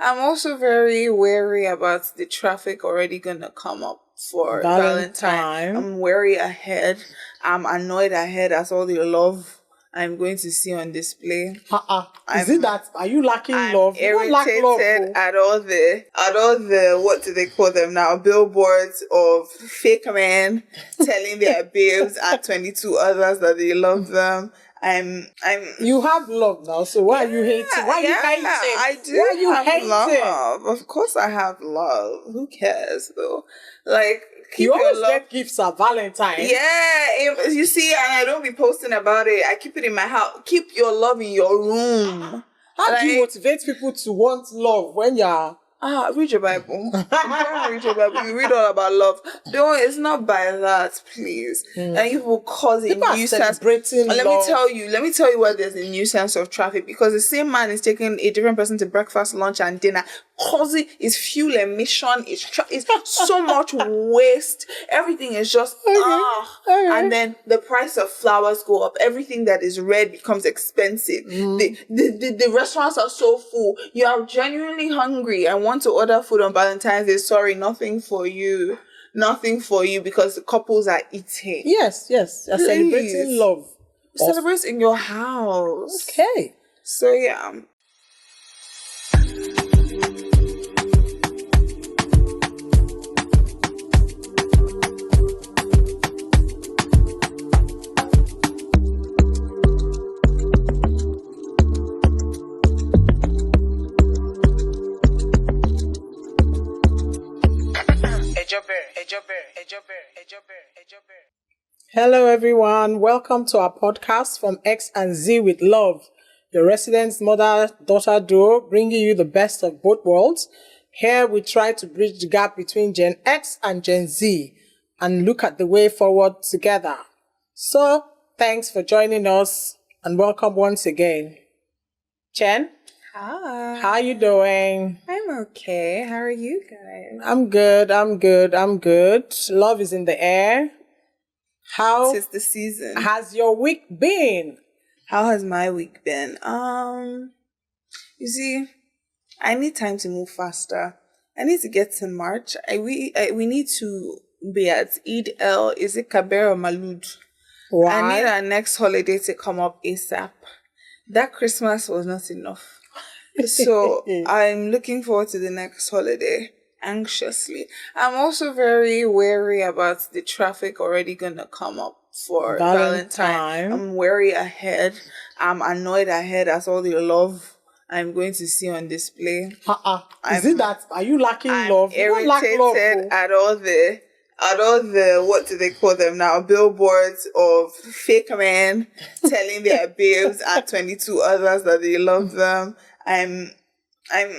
I'm also very wary about the traffic already gonna come up for Valentine. I'm wary ahead. I'm annoyed ahead as all the love I'm going to see on display. Is it that? Are you lacking love? I'm irritated at all the what do they call them now? Billboards of fake men telling their babes at 22 others that they love them. You have love now, so why are you hating? Why are you hating? I do. Why are you have hating? Love. Of course I have love. Who cares though? Like, keep you your always love. Get gifts at Valentine. Yeah, you see, and I don't be posting about it. I keep it in my house. Keep your love in your room. How do you motivate people to want love when you're... read your Bible. Read your Bible. You read all about love. Don't. It's not by that, please. And you will cause a nuisance. Let me tell you why there's a nuisance of traffic, because the same man is taking a different person to breakfast, lunch, and dinner. Causing is fuel emission. It's so much waste. Everything is just and then the price of flowers go up. Everything that is red becomes expensive. The restaurants are so full. You are genuinely hungry and want to order food on Valentine's Day. Sorry, nothing for you. Nothing for you, because the couples are eating. Yes. You're celebrating love. Celebrate in your house. Okay. So yeah. Hello everyone, welcome to our podcast from X and Z with Love, your resident mother-daughter duo bringing you the best of both worlds. Here we try to bridge the gap between Gen X and Gen Z and look at the way forward together. So, thanks for joining us and welcome once again. Chen? Hi. How are you doing? I'm okay. How are you guys? I'm good. Love is in the air. How Tis the season. Has your week been? How has my week been? You see, I need time to move faster. I need to get to March. We need to be at Eid is it Kabir or Malud? Why? I need our next holiday to come up ASAP. That Christmas was not enough. So I'm looking forward to the next holiday anxiously. I'm also very wary about the traffic already gonna come up for Valentine. I'm wary ahead. I'm annoyed ahead as all the love I'm going to see on display. Is it that? Are you lacking love? I'm irritated at all the what do they call them now? Billboards of fake men telling their babes at 22 others that they love them.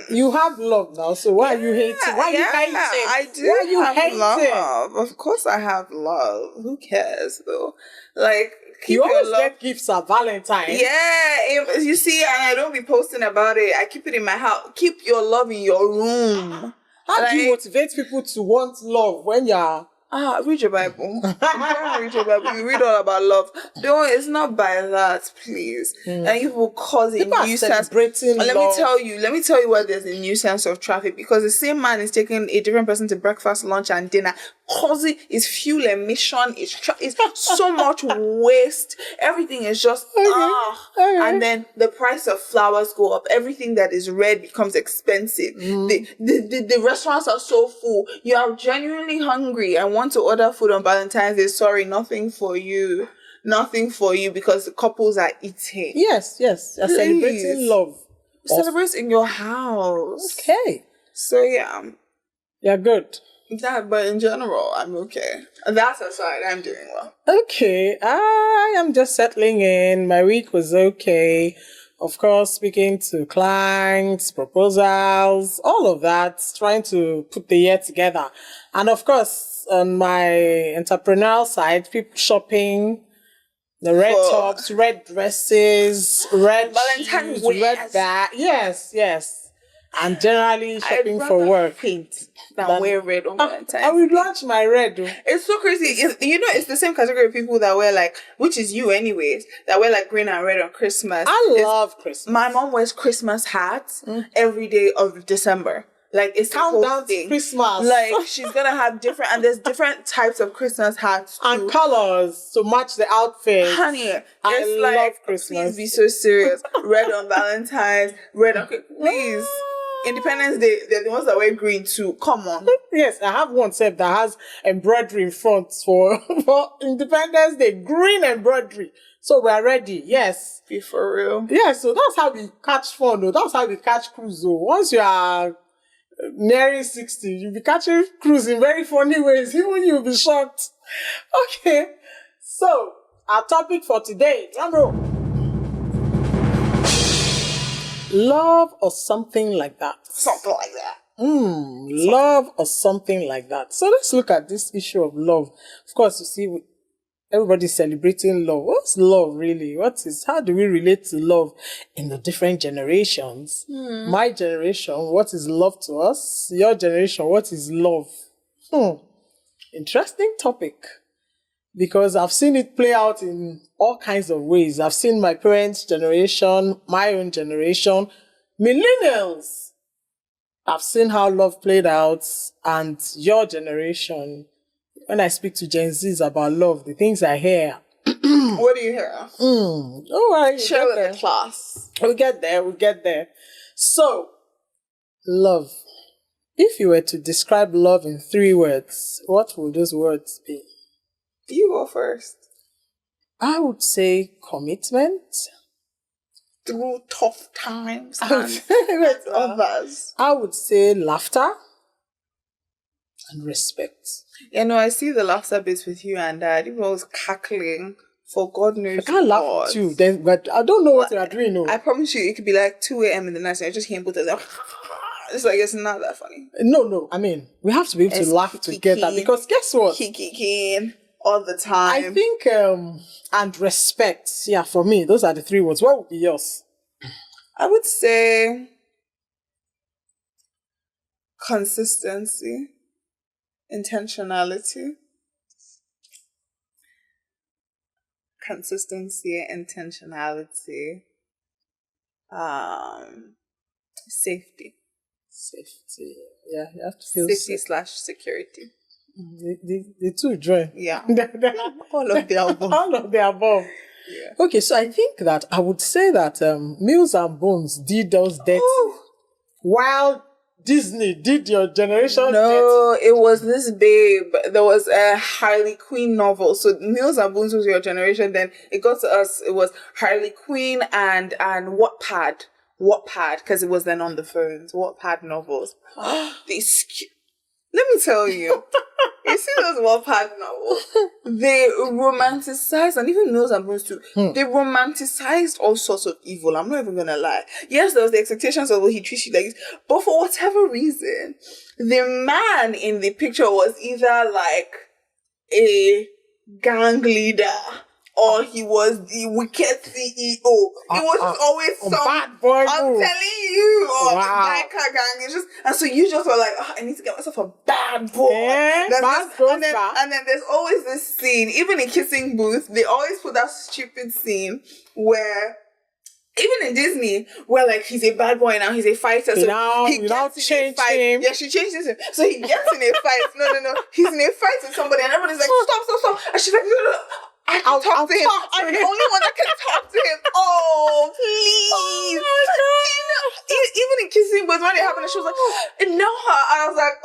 You have love now, so why are you hating? Why are you hating? I do. Why are you have hating? Love. Of course I have love. Who cares though? Like, keep you always your love. Get gifts at Valentine. Yeah, you see, and I don't be posting about it. I keep it in my house. Keep your love in your room. How do you motivate people to want love when you're... read your Bible. Read your Bible. You read all about love. Don't. It's not by that, please. And you will cause a nuisance. Let me tell you why there's a nuisance of traffic, because the same man is taking a different person to breakfast, lunch, and dinner. Causing is fuel emission. It's so much waste. Everything is just and then the price of flowers go up. Everything that is red becomes expensive. The restaurants are so full. You are genuinely hungry and want to order food on Valentine's Day. Sorry, nothing for you. Nothing for you, because the couples are eating. Yes. You're celebrating love. Celebrate in your house. Okay. So yeah. You're good. But in general, I'm okay. That aside, I'm doing well. Okay, I am just settling in. My week was okay. Of course, speaking to clients, proposals, all of that, trying to put the year together. And of course, on my entrepreneurial side, people shopping, the red tops, red dresses, red shoes, red bag. Yes. And generally shopping for work. Paint. than wear red on Valentine's. I will launch my red. It's so crazy. It's the same category of people that wear like, which is you anyways, that wear like green and red on Christmas. I love Christmas. My mom wears Christmas hats every day of December. Like, it's countdown to Christmas. Like, she's gonna have different, and there's different types of Christmas hats too. And colors to match the outfit. Honey, I love Christmas. Please be so serious. Red on Valentine's, red on, please. Independence Day, they're the ones that wear green too. Come on. Yes, I have one set that has embroidery in front for Independence Day. Green embroidery. So we're ready. Yes. Be for real. Yeah, so that's how we catch fun. Though. That's how we catch cruise. Though. Once you are nearing 60, you'll be catching cruise in very funny ways. Even you'll be shocked. Okay. So, our topic for today. Drum roll. Love or something like that. Something like that. Love or something like that. So let's look at this issue of love. Of course, you see, everybody's celebrating love. What's love really? How do we relate to love in the different generations? My generation, what is love to us? Your generation, what is love? Interesting topic. Because I've seen it play out in all kinds of ways. I've seen my parents' generation, my own generation, millennials. I've seen how love played out, and your generation. When I speak to Gen Zs about love, the things I hear. What do you hear? All right. Share with the class. We'll get there. So, love. If you were to describe love in 3 words, what would those words be? You go first. I would say commitment. Through tough times and others. I would say laughter and respect. I see the laughter bits with you and Dad. Even I was cackling for God knows. I can't laugh at you, but I don't know what you are doing. No. I promise you, it could be like 2 a.m. in the night and I just hear both of them. It's like, it's not that funny. No. I mean, we have to be able to laugh together because guess what? Kiki all the time. I think, and respect. Yeah, for me, those are the 3 words. What would be yours? I would say consistency, intentionality. Safety. Safety. Yeah, you have to feel safety/security. The 2 join. Yeah. All of the above. All of the above. Yeah. Okay, so I think that I would say that Mills and Bones did those dirty while Disney did your generation No, it was this babe. There was a Harley Quinn novel. So Mills and Bones was your generation. Then it got to us. It was Harley Quinn and Wattpad, because it was then on the phones. Wattpad novels. Let me tell you. You see those Wattpad novels? They romanticized, and even Mills and Bones too, they romanticized all sorts of evil. I'm not even gonna lie. Yes, there was the expectations of, he treats you like this, but for whatever reason, the man in the picture was either like a gang leader or he was the wicked CEO. It was just always some bad boy. I'm telling you, or biker gang. It's just, and so you just were like, I need to get myself a bad boy. Yeah, and then there's always this scene, even in Kissing Booth, they always put that stupid scene where, even in Disney, where like he's a bad boy now, he's a fighter. So he gets in a fight. Yeah, she changes him. So he gets in a fight. No. He's in a fight with somebody and everybody's like, stop. And she's like, no. I can talk to him. I'm the only one that can talk to him. Oh, please. Even in Kissing Booth, when it happened, she was like, no. I was like,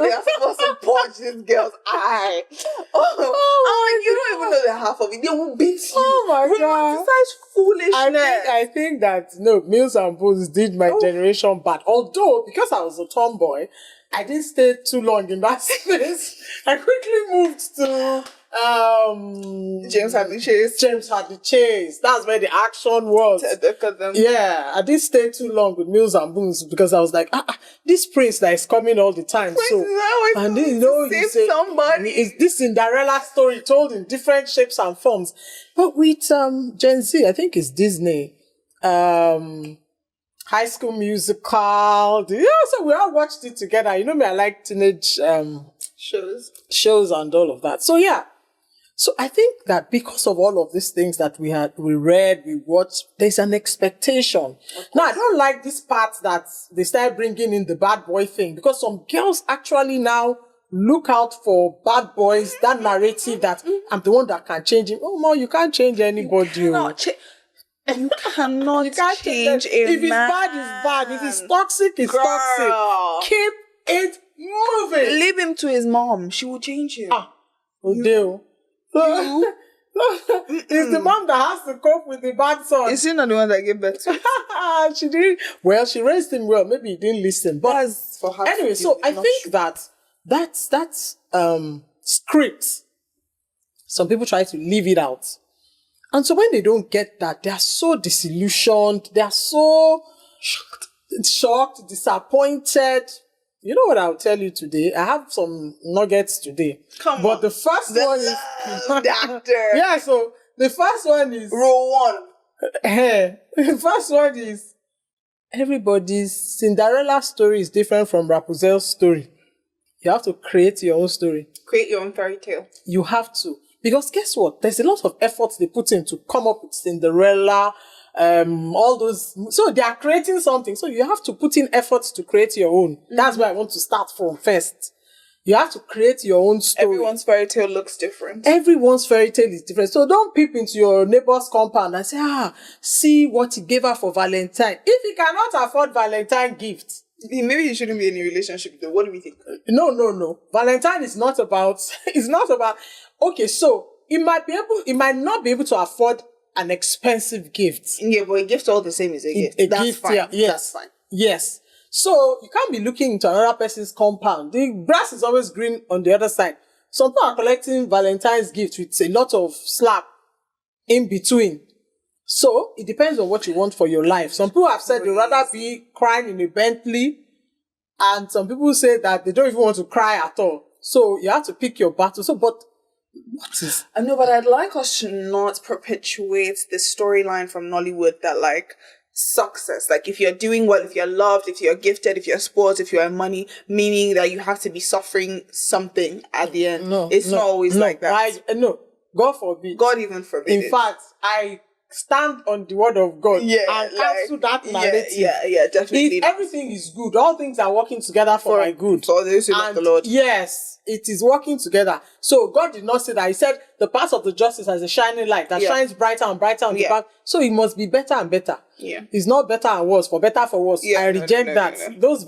they are supposed to punch this girl's eye. I'm like, you don't even know the half of it. They will beat you. Oh my God. Romanticize foolishness. I think that, Mills and Bones did my generation bad. Although, because I was a tomboy, I didn't stay too long in that space. I quickly moved to James Hadley Chase. That's where the action was. Yeah, I didn't stay too long with Mills and Bones because I was like, this prince that is coming all the time. Save somebody. It's this Cinderella story told in different shapes and forms. But with Gen Z, I think it's Disney. High School Musical. So we all watched it together. You know me, I like teenage shows and all of that. So yeah. So I think that because of all of these things that we read, we watched, there's an expectation. Now, I don't like this part that they start bringing in the bad boy thing, because some girls actually now look out for bad boys, that narrative that I'm the one that can change him. Oh, no, you can't change anybody. You cannot change a If it's man. bad, it's bad. If it's toxic, it's toxic. Keep it moving. Leave him to his mom. She will change him. Deal. It's the mom that has to cope with the bad son. Is she not the one that gave birth to? She didn't. Well, she raised him well. Maybe he didn't listen. But for her anyway, so I think that's script. Some people try to leave it out. And so when they don't get that, they are so disillusioned. They are so shocked, disappointed. You know what I'll tell you today? I have some nuggets today. But the first one is doctor. Yeah, so the first one is row one. The first one is everybody's Cinderella story is different from Rapunzel's story. You have to create your own story. Create your own fairy tale. You have to. Because guess what? There's a lot of effort they put in to come up with Cinderella, all those. So they are creating something. So you have to put in efforts to create your own. Mm-hmm. That's where I want to start from first. You have to create your own story. Everyone's fairy tale looks different. Everyone's fairy tale is different. So don't peep into your neighbor's compound and say, see what he gave her for Valentine. If he cannot afford Valentine gifts, maybe he shouldn't be in a relationship though. What do we think? No. Valentine is not about, okay, so he might not be able to afford an expensive gift. Yeah, but a gift all the same is a gift. That's fine. Yeah, yes. That's fine. Yes. So you can't be looking into another person's compound. The grass is always green on the other side. Some people are collecting Valentine's gifts with a lot of slap in between. So it depends on what you want for your life. Some people have said they'd rather be crying in a Bentley, and some people say that they don't even want to cry at all. So you have to pick your battle. So, but what is? I know, but I'd like us to not perpetuate the storyline from Nollywood that like success, like if you're doing well, if you're loved, if you're gifted, if you're spoiled, if you have money, meaning that you have to be suffering something at the end. It's not always like that. No, God forbid. God even forbid. In fact, I stand on the word of God and cancel that narrative. Yeah, definitely. Everything is good. All things are working together for my good. For those who love the Lord. Yes, it is working together. So God did not say that. He said the path of the justice has a shining light that shines brighter and brighter on the path. So it must be better and better. Yeah. It's not better and worse, for better for worse. I reject that. Those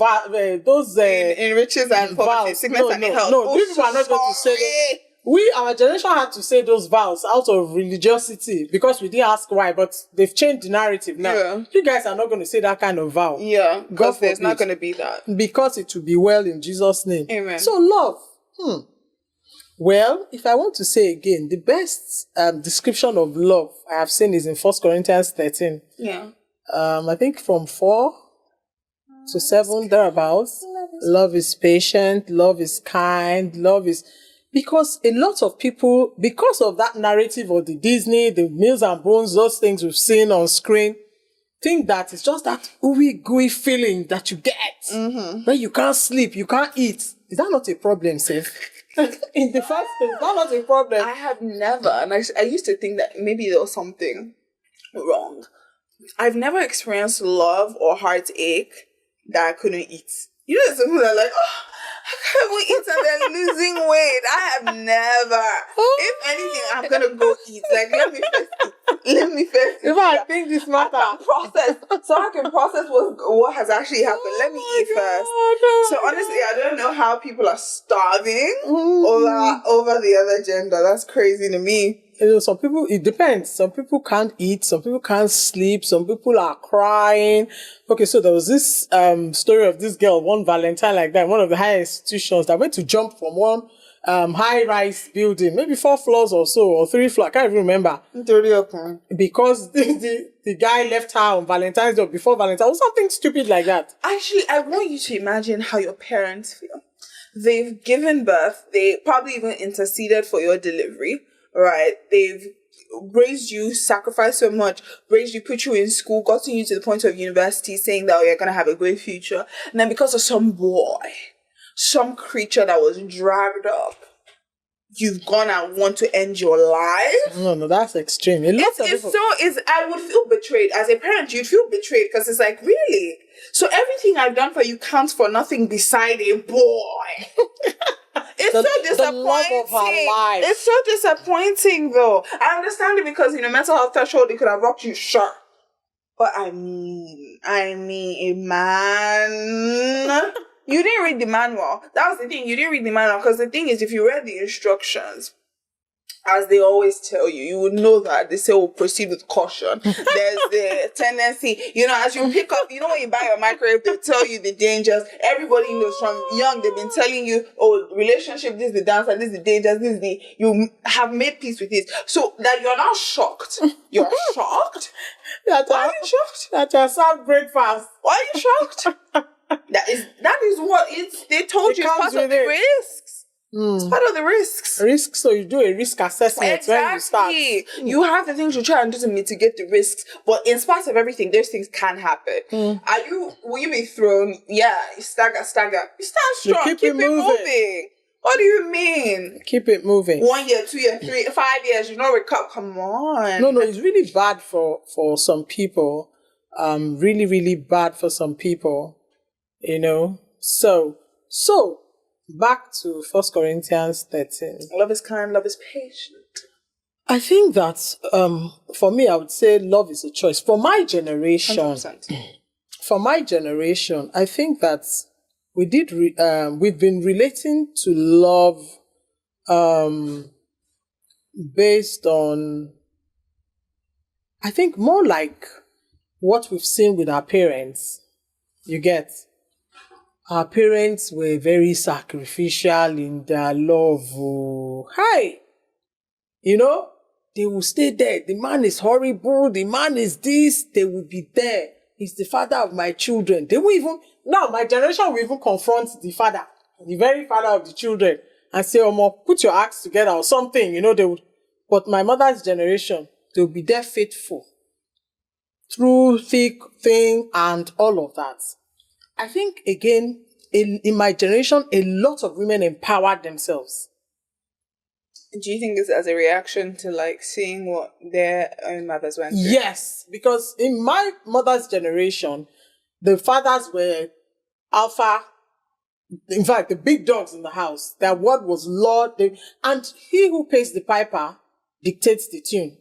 in riches and poverty, sickness and health. No, these people are not going to say that. Our generation had to say those vows out of religiosity because we didn't ask why, but they've changed the narrative now. Yeah. You guys are not going to say that kind of vow. Yeah, because there's not going to be that. Because it will be well in Jesus' name. Amen. So love. Well, if I want to say again, the best description of love I have seen is in 1 Corinthians 13. Yeah. I think from 4 to 7, thereabouts. Love is patient. Love is kind. Love is... Because a lot of people, because of that narrative of the Disney, the Mills and Bones, those things we've seen on screen, think that it's just that ooey gooey feeling that you get. Mm-hmm. When you can't sleep, you can't eat. Is that not a problem, Seth? In the first place, that's not a problem. I have never, and I used to think that maybe there was something wrong. I've never experienced love or heartache that I couldn't eat. You know, some people are like, how can we eat and they're losing weight? I have never. If anything, I'm gonna go eat. Like, let me first. If I think this matter, I can process what has actually happened. Let me eat first. So honestly, I don't know how people are starving over the other gender. That's crazy to me. Some people, it depends. Some people can't eat. Some people can't sleep. Some people are crying. Okay, so there was this story of this girl, one Valentine like that, one of the higher institutions that went to jump from one high-rise building, maybe 4 floors or so, or 3 floors. I can't even remember. Because the guy left her on Valentine's Day before Valentine's, or something stupid like that. Actually, I want you to imagine how your parents feel. They've given birth. They probably even interceded for your delivery. Right, they've raised you, sacrificed so much, raised you, put you in school, gotten you to the point of university, saying that you're going to have a great future. And then because of some boy, some creature that was dragged up, you've gone and want to end your life? No, that's extreme. I would feel betrayed. As a parent, you'd feel betrayed because it's like, really? So everything I've done for you counts for nothing beside a boy. It's so disappointing. The love of her life. It's so disappointing, though. I understand it because, mental health threshold, they could have rocked you, sure. But I mean, a man. You didn't read the manual. That was the thing. You didn't read the manual because the thing is, if you read the instructions, as they always tell you, you would know that they say, proceed with caution. There's the tendency, as you pick up, when you buy your microwave, they'll tell you the dangers. Everybody knows from young, they've been telling you, relationship, this is the downside, this is the dangers, you have made peace with it. So that you're not shocked. You're shocked? Why are you shocked? That you're served breakfast. Why are you shocked? That is what they told you it's part of the risks. It's part of the risks. So you do a risk assessment when you start. You have the things you try and do to mitigate the risks, but in spite of everything, those things can happen. Will you be thrown? Yeah, stagger. You stand strong. Keep it moving. What do you mean? Keep it moving. 1 year, 2 years, 3, 5 years, recover. Come on. No, it's really bad for some people. Really, really bad for some people. So back to 1 Corinthians 13. Love is kind, love is patient. I think that for me, I would say love is a choice. For my generation, 100%. I think that we've been relating to love based on, I think, more like what we've seen with our parents. You get? Our parents were very sacrificial in their love. They will stay there. The man is horrible. The man is this. They will be there. He's the father of my children. They will even, now my generation will even confront the father, the very father of the children, and say, put your acts together or something. They would. But my mother's generation, they'll be there faithful through thick, thin, and all of that. I think, again, in my generation, a lot of women empowered themselves. Do you think it's as a reaction to, seeing what their own mothers went through? Yes, because in my mother's generation, the fathers were alpha, in fact, the big dogs in the house. Their word was Lord, and he who pays the piper dictates the tune.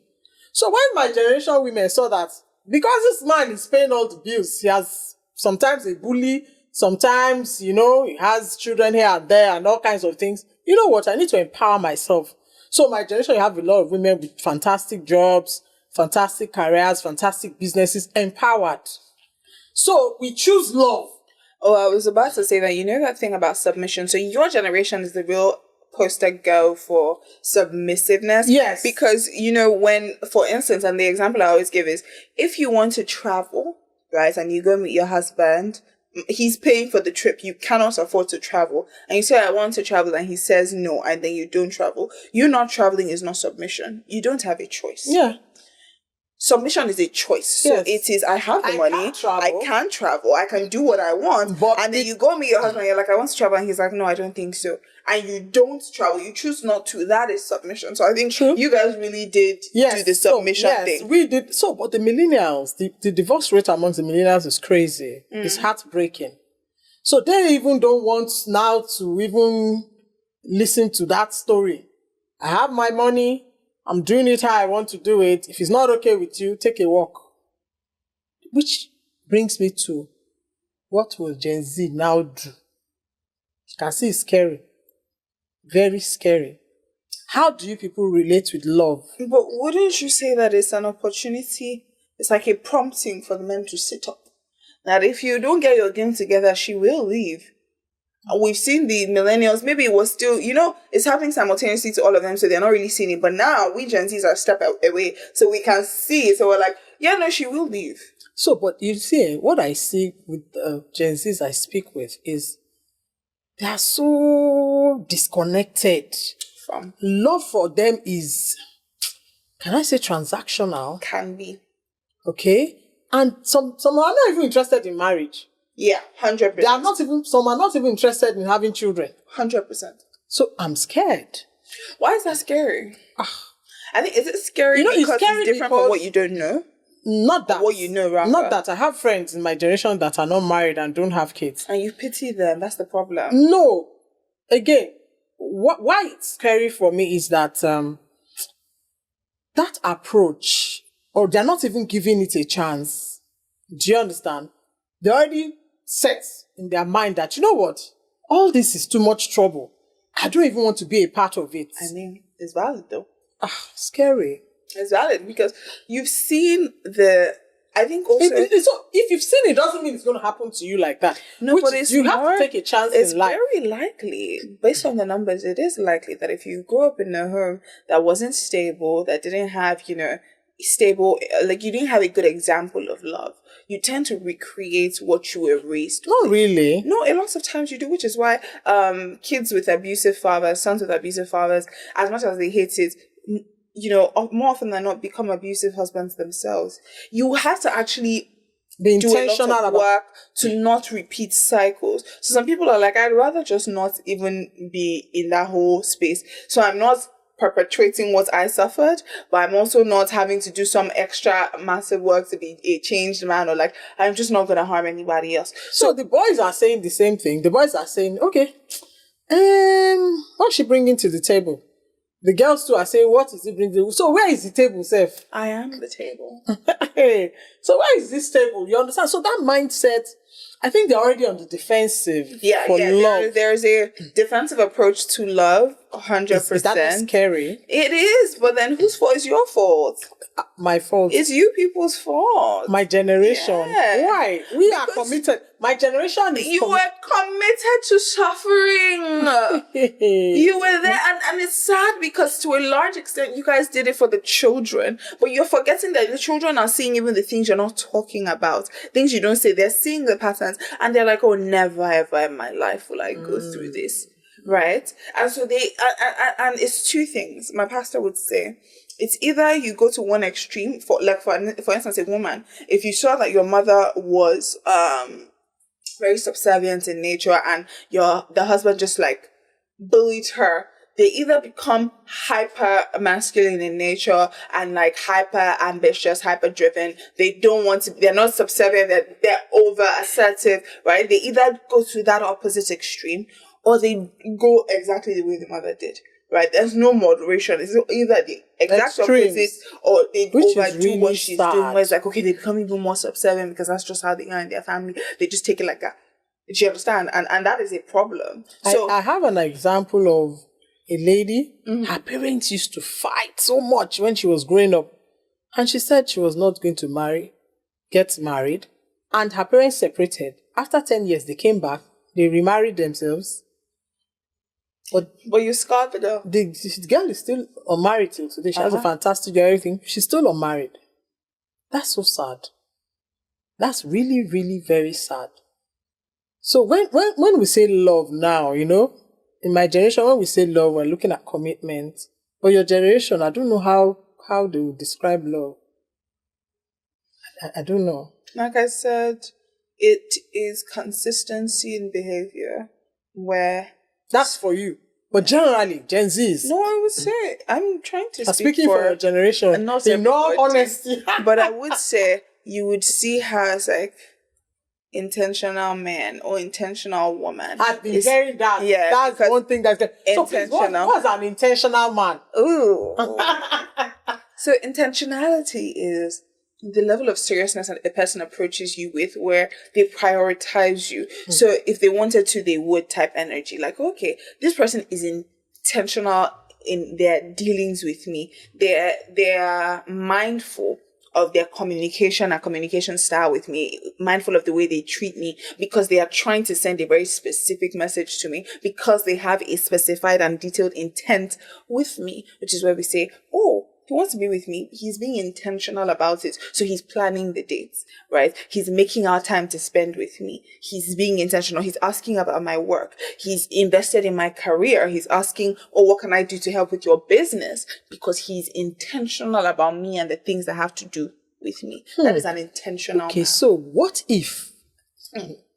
So when my generation women saw that, because this man is paying all the bills, he has sometimes a bully, sometimes, he has children here and there and all kinds of things. You know what? I need to empower myself. So my generation, you have a lot of women with fantastic jobs, fantastic careers, fantastic businesses, empowered. So we choose love. Oh, I was about to say that, that thing about submission. So your generation is the real poster girl for submissiveness. Yes. Because, when, for instance, and the example I always give is, if you want to travel, right, and you go meet your husband, he's paying for the trip, you cannot afford to travel, and you say, I want to travel, and he says no, and then you don't travel. You not traveling is not submission. You don't have a choice. Yeah. Submission is a choice. So yes. It is, I have the money, I can travel, I can do what I want, and then you go meet your husband, you're like, I want to travel, and he's like, no, I don't think so. And you don't travel, you choose not to. That is submission. So I think you guys really did do the submission thing. We did. So, but the millennials, the divorce rate amongst the millennials is crazy. It's heartbreaking. So they even don't want now to even listen to that story. I have my money. I'm doing it how I want to do it. If it's not okay with you, take a walk. Which brings me to, what will Gen Z now do? You can see it's scary. Very scary. How do you people relate with love? But wouldn't you say that it's an opportunity? It's like a prompting for the men to sit up. That if you don't get your game together, she will leave. And we've seen the millennials, maybe it was still, it's happening simultaneously to all of them, so they're not really seeing it. But now, we Gen Zs are a step away, so we can see. So we're like, yeah, no, she will leave. So, but you see, what I see with Gen Zs I speak with is, they are so disconnected. From love for them is, can I say transactional? Can be. Okay. And some are not even interested in marriage. Yeah, 100%. Some are not even interested in having children. 100%. So I'm scared. Why is that scary? I think, is it scary because it's different from what you don't know? Not that. Or what you know, rather. Not that. I have friends in my generation that are not married and don't have kids. And you pity them. That's the problem. No. Again, why it's scary for me is that that approach, or they're not even giving it a chance. Do you understand? They already set in their mind that, you know what? All this is too much trouble. I don't even want to be a part of it. I mean, it's valid though. Scary. It's valid because you've seen I think also... if you've seen it, doesn't mean it's going to happen to you like that. No, but you have to take a chance in life. It's very likely, based on the numbers, it is likely that if you grew up in a home that wasn't stable, that didn't have, stable, like you didn't have a good example of love, you tend to recreate what you were raised with. Not really. No, a lot of times you do, which is why kids with abusive fathers, sons with abusive fathers, as much as they hate it, more often than not become abusive husbands themselves. You have to actually be intentional do a lot of work to not repeat cycles. So some people are like, I'd rather just not even be in that whole space. So I'm not perpetuating what I suffered, but I'm also not having to do some extra massive work to be a changed man, or like, I'm just not going to harm anybody else. So the boys are saying the same thing. The boys are saying, okay, what's she bringing to the table? The girls too are saying, what is he bringing? So where is the table, Seth? I am the table. So where is this table? You understand? So that mindset, I think they're already on the defensive for love. There's a defensive approach to love, 100%. Is that scary? It is, but then whose fault is your fault? My fault. It's you people's fault. My generation. Yeah. Why? We are committed. My generation is You were committed to suffering. You were there. And it's sad because to a large extent, you guys did it for the children. But you're forgetting that the children are seeing even the things you're not talking about. Things you don't say. They're seeing the patterns. And they're like, oh, never ever in my life will I go through this. Right? And so and it's two things. My pastor would say, it's either you go to one extreme, for instance, a woman, if you saw that your mother was very subservient in nature and the husband just like bullied her, they either become hyper masculine in nature and like hyper ambitious, hyper driven. They're not subservient, they're over assertive, right? They either go to that opposite extreme or they go exactly the way the mother did. Right, there's no moderation. It's either the exact opposite or they overdo really what she's doing. Where it's like, okay, they become even more subservient because that's just how they are in their family. They just take it like that. Do you understand? And that is a problem. So I have an example of a lady. Her parents used to fight so much when she was growing up, and she said she was not going to get married, and her parents separated. After 10 years, they came back. They remarried themselves. But you scarred the girl. The girl is still unmarried till today. She has a fantastic girl, everything. She's still unmarried. That's so sad. That's really, really very sad. So when we say love now, in my generation, when we say love, we're looking at commitment. But your generation, I don't know how they would describe love. I don't know. Like I said, it is consistency in behavior where... That's for you. But generally, Gen Zs. No, I would say, I'm trying to speaking for your generation. In all honesty. But I would say, you would see her as like intentional man or intentional woman. I've been hearing that. Yeah. That's one thing that's intentional. So what's an intentional man? Ooh. So intentionality is the level of seriousness that a person approaches you with, where they prioritize you. So if they wanted to, they would type energy. Like, okay, this person is intentional in their dealings with me. They're mindful of their communication and communication style with me, mindful of the way they treat me, because they are trying to send a very specific message to me, because they have a specified and detailed intent with me, which is where we say, oh, he wants to be with me. He's being intentional about it. So he's planning the dates, right? He's making out time to spend with me. He's being intentional. He's asking about my work. He's invested in my career. He's asking, oh, what can I do to help with your business? Because he's intentional about me and the things that have to do with me. That is an intentional Okay, man. so what if,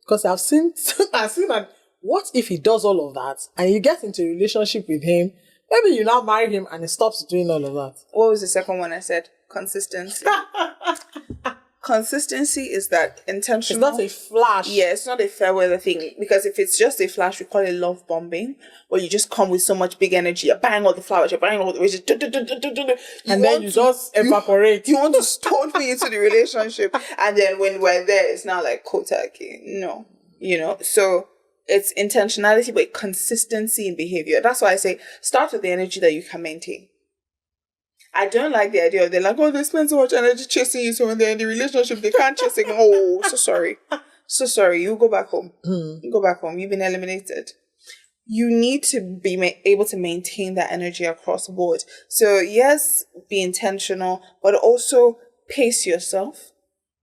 because I've seen that, what if he does all of that and you get into a relationship with him, maybe you now marry him and he stops doing all of that? What was the second one I said? Consistency. Consistency is that intentional. It's not a flash. Yeah, it's not a fair weather thing. Because if it's just a flash, we call it love bombing, where you just come with so much big energy. You're buying all the flowers, you're buying all the roses, and then you just evaporate. You want to stone me into the relationship. And then when we're there, it's now like kotaki. No. You know? So it's intentionality, but consistency in behavior. That's why I say start with the energy that you can maintain. I don't like the idea of they're like, oh, they spend so much energy chasing you, so when they're in the relationship, they can't chase again. Oh, so sorry. So sorry. You go back home. You go back home. You've been eliminated. You need to be able to maintain that energy across the board. So yes, be intentional, but also pace yourself.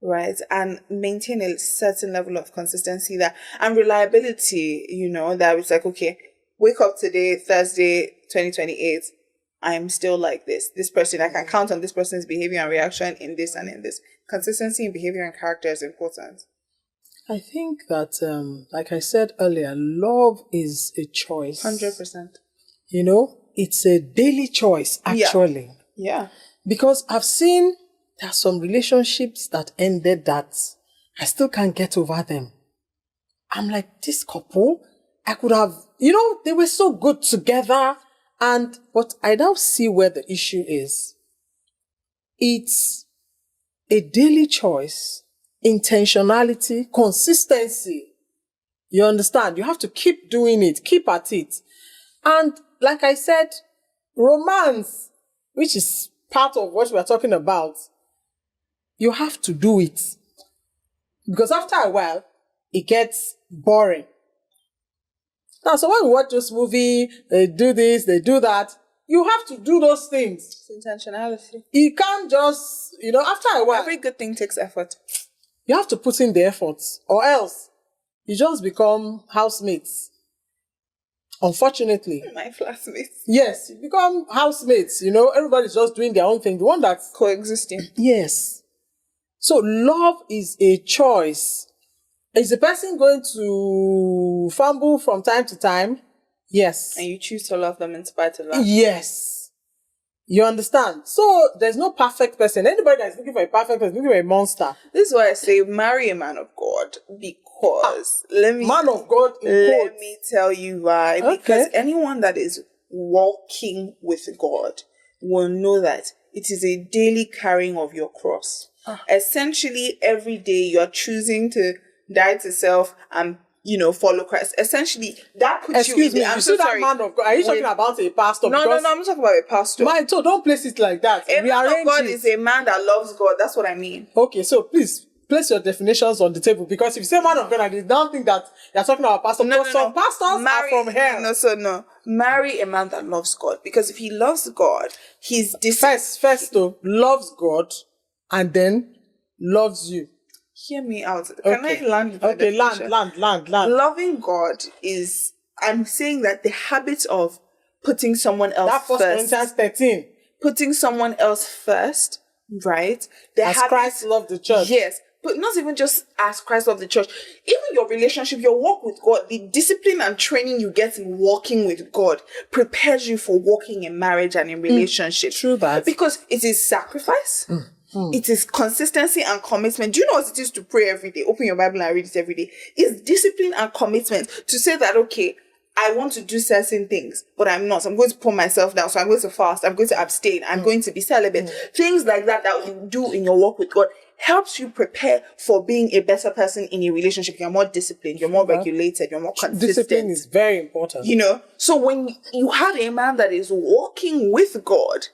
Right, and maintain a certain level of consistency and reliability, you know, that it's like, okay, wake up today, Thursday, 2028, I'm still like this. This person, I can count on this person's behavior and reaction in this and in this. Consistency in behavior and character is important. I think that, like I said earlier, love is a choice. 100%. You know, it's a daily choice, actually. Yeah. Because I've seen there are some relationships that ended that I still can't get over them. I'm like, this couple, I could have, you know, they were so good together. But I now see where the issue is. It's a daily choice, intentionality, consistency. You understand? You have to keep doing it, keep at it. And like I said, romance, which is part of what we're talking about, you have to do it. Because after a while, it gets boring. Now, so when we watch this movie, they do this, they do that, you have to do those things. It's intentionality. You can't just, you know, after a while. Every good thing takes effort. You have to put in the effort, or else you just become housemates. Unfortunately. My flatmates. Yes, you become housemates, you know, everybody's just doing their own thing. The one that's coexisting. Yes. So love is a choice. Is the person going to fumble from time to time? Yes. And you choose to love them in spite of that? Yes. You understand? So there's no perfect person. Anybody that's looking for a perfect person, looking for a monster. This is why I say marry a man of God, because man of God let me tell you why. Okay. Because anyone that is walking with God will know that it is a daily carrying of your cross. Essentially, every day you're choosing to die to self and, you know, follow Christ. Essentially, that puts you in the... I'm so sorry. That man of God. Are you talking about a pastor? No, I'm not talking about a pastor. So don't place it like that. A man of God is a man that loves God. That's what I mean. Okay, so please place your definitions on the table, because if you say man of God, I don't think that you're talking about pastor. Some pastors are from hell. No. Marry a man that loves God, because if he loves God, he's first though, loves God and then loves you. Hear me out. Can I land? Okay, land. Loving God is, I'm saying that the habit of putting someone else first. That 1 Corinthians 13. Putting someone else first, right? As Christ loved the church. Yes. But not even just as Christ loved the church. Even your relationship, your walk with God, the discipline and training you get in walking with God prepares you for walking in marriage and in relationships. True that. Because it is sacrifice. It is consistency and commitment. Do you know what it is to pray every day? Open your Bible and read it every day. It's discipline and commitment to say that, okay, I want to do certain things, but I'm not. I'm going to pull myself down. So I'm going to fast. I'm going to abstain. I'm going to be celibate. Things like that you do in your walk with God helps you prepare for being a better person in a relationship. You're more disciplined. You're more regulated. You're more consistent. Discipline is very important. You know? So when you have a man that is walking with God,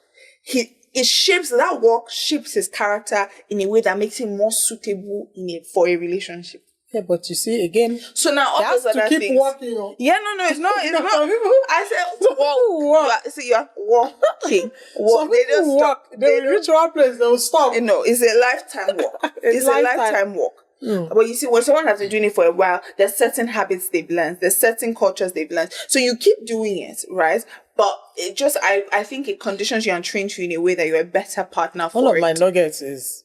shapes his character in a way that makes him more suitable for a relationship. Yeah, but you see, again, so now all those other keep things. Working. Yeah, no, it's not. It's not. I said walk. You are walking. Walk. Some people walk. They will reach one place. They will stop. No, it's a lifetime walk. It's a lifetime walk. But you see, when someone has been doing it for a while, there's certain habits they've learned. There's certain cultures they've learned. So you keep doing it, right? But it just, I think it conditions you and trains you in a way that you're a better partner for it. One of my nuggets is,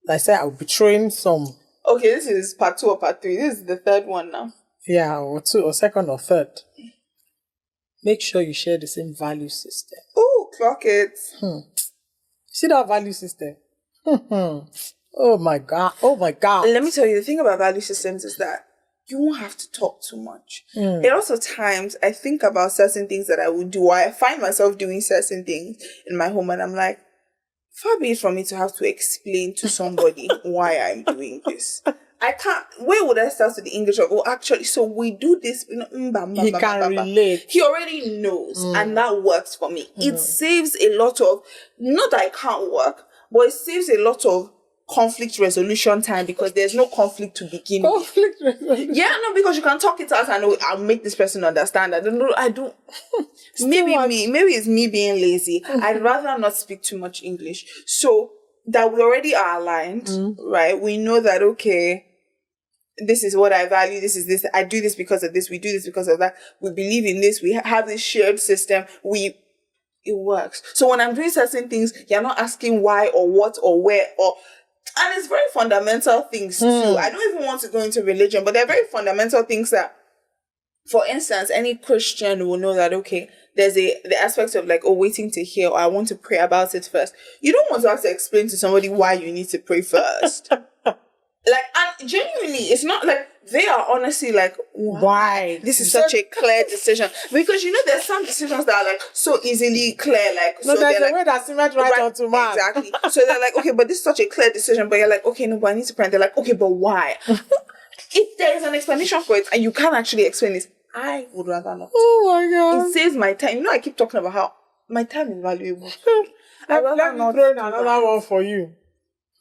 I said I'll be throwing some. Okay, this is part 2 or part 3. This is the third one now. Yeah, or 2 or second or third. Make sure you share the same value system. Oh, clock it. See that value system? Oh my God. Let me tell you, the thing about value systems is that you won't have to talk too much. A lot of times, I think about certain things that I would do. I find myself doing certain things in my home and I'm like, far be it from me to have to explain to somebody why I'm doing this. I can't. Where would I start with the English of, actually, so we do this. He can relate. He already knows, and that works for me. It saves a lot of, not that I can't work, but it saves a lot of conflict resolution time because there's no conflict to begin with. Conflict resolution. Yeah, no, because you can talk it out and I'll make this person understand. I don't. Maybe it's me being lazy. I'd rather not speak too much English. So that we already are aligned, right? We know that, okay, this is what I value. This is this. I do this because of this. We do this because of that. We believe in this. We have this shared system. It works. So when I'm doing certain things, you're not asking why or what or where or... And it's very fundamental things too. I don't even want to go into religion, but they're very fundamental things that, for instance, any Christian will know that, okay, there's the aspect of like, waiting to hear, or I want to pray about it first. You don't want to have to explain to somebody why you need to pray first. And genuinely, it's not like they are honestly like, why? This is such a clear decision. Because there's some decisions that are like so easily clear. There's a way that seems right onto man. Exactly. So they're like, okay, but this is such a clear decision. But you're like, okay, no, but I need to pray. And they're like, okay, but why? If there is an explanation for it and you can't actually explain this, I would rather not. Oh my God. It saves my time. I keep talking about how my time is valuable. Let me throw in another one for you.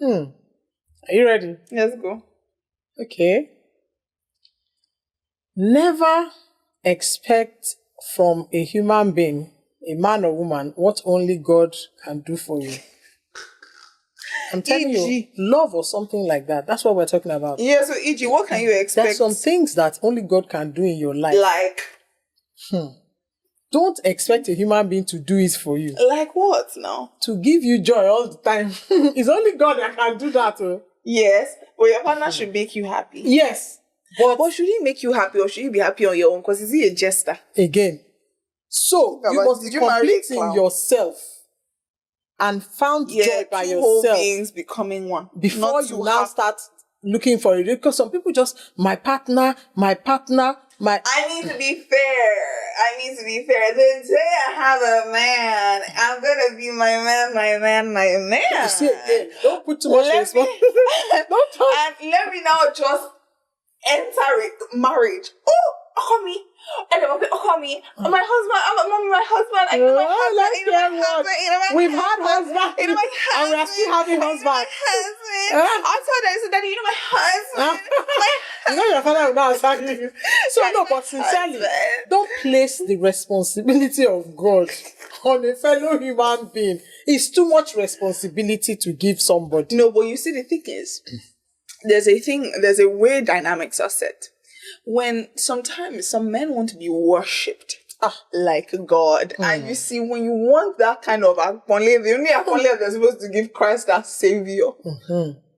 Are you ready? Let's go. Okay. Never expect from a human being, a man or woman, what only God can do for you. I'm telling you, love or something like that. That's what we're talking about. Yeah, so E.g., what can you expect? There's some things that only God can do in your life. Like? Don't expect a human being to do it for you. Like what now? To give you joy all the time. It's only God that can do that. Yes, but your partner should make you happy. Yes. But should he make you happy or should you be happy on your own? Because is he a jester? Again. So, you must be complete in yourself and found joy by yourself. Whole beings becoming one. Before you now start looking for it. Because some people just, my partner. I need to be fair. The day I have a man, I'm going to be my man. You see, don't put too much responsibility. Don't touch. And let me now just enter marriage. Oh, call me. Call me. My husband. I'm my husband. I know my husband. We've had husband. And we are still having husband. I told her, I said, Daddy, my husband. Your father will not answer you. So no, but sincerely, don't place the responsibility of God on a fellow human being. It's too much responsibility to give somebody. No, but you see, the thing is, there's a way dynamics are set. When sometimes some men want to be worshipped like God. And you see, when you want that kind of acknowledgement, the only acknowledgement they're supposed to give Christ as Savior.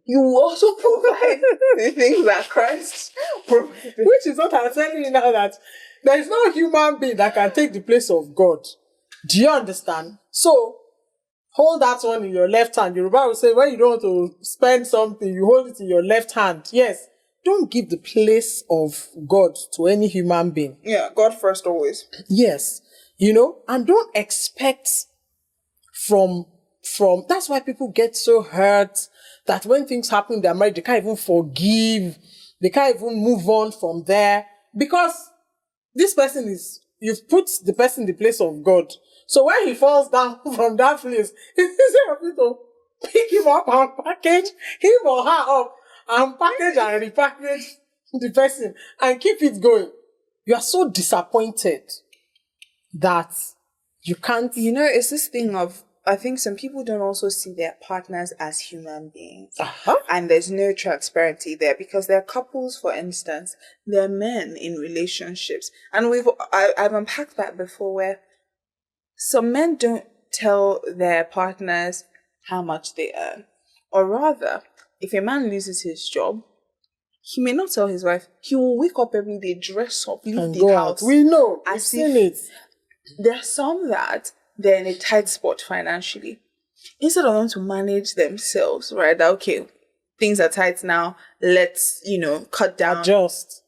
You also provide the things that Christ provided. Which is what I'm telling you now, that there is no human being that can take the place of God. Do you understand? So, hold that one in your left hand. Yoruba will say, when you don't want to spend something, you hold it in your left hand. Yes. Don't give the place of God to any human being. Yeah, God first always. Yes. And don't expect from that's why people get so hurt that when things happen in their marriage, they can't even forgive. They can't even move on from there. Because this person you've put the person in the place of God. So when he falls down from that place, it's easy for you to pick him up and package him or her up and package and repackage the person and keep it going. You are so disappointed that you can't. It's this thing of, I think some people don't also see their partners as human beings. And there's no transparency there, because there are couples, for instance, there are men in relationships. And I've unpacked that before, where some men don't tell their partners how much they earn. Or rather, if a man loses his job, he may not tell his wife. He will wake up every day, dress up, leave and the go house. out. We know. We've seen it. There are some that they're in a tight spot financially. Instead of them to manage themselves, right? That, okay, things are tight now. Let's, cut down. Adjust.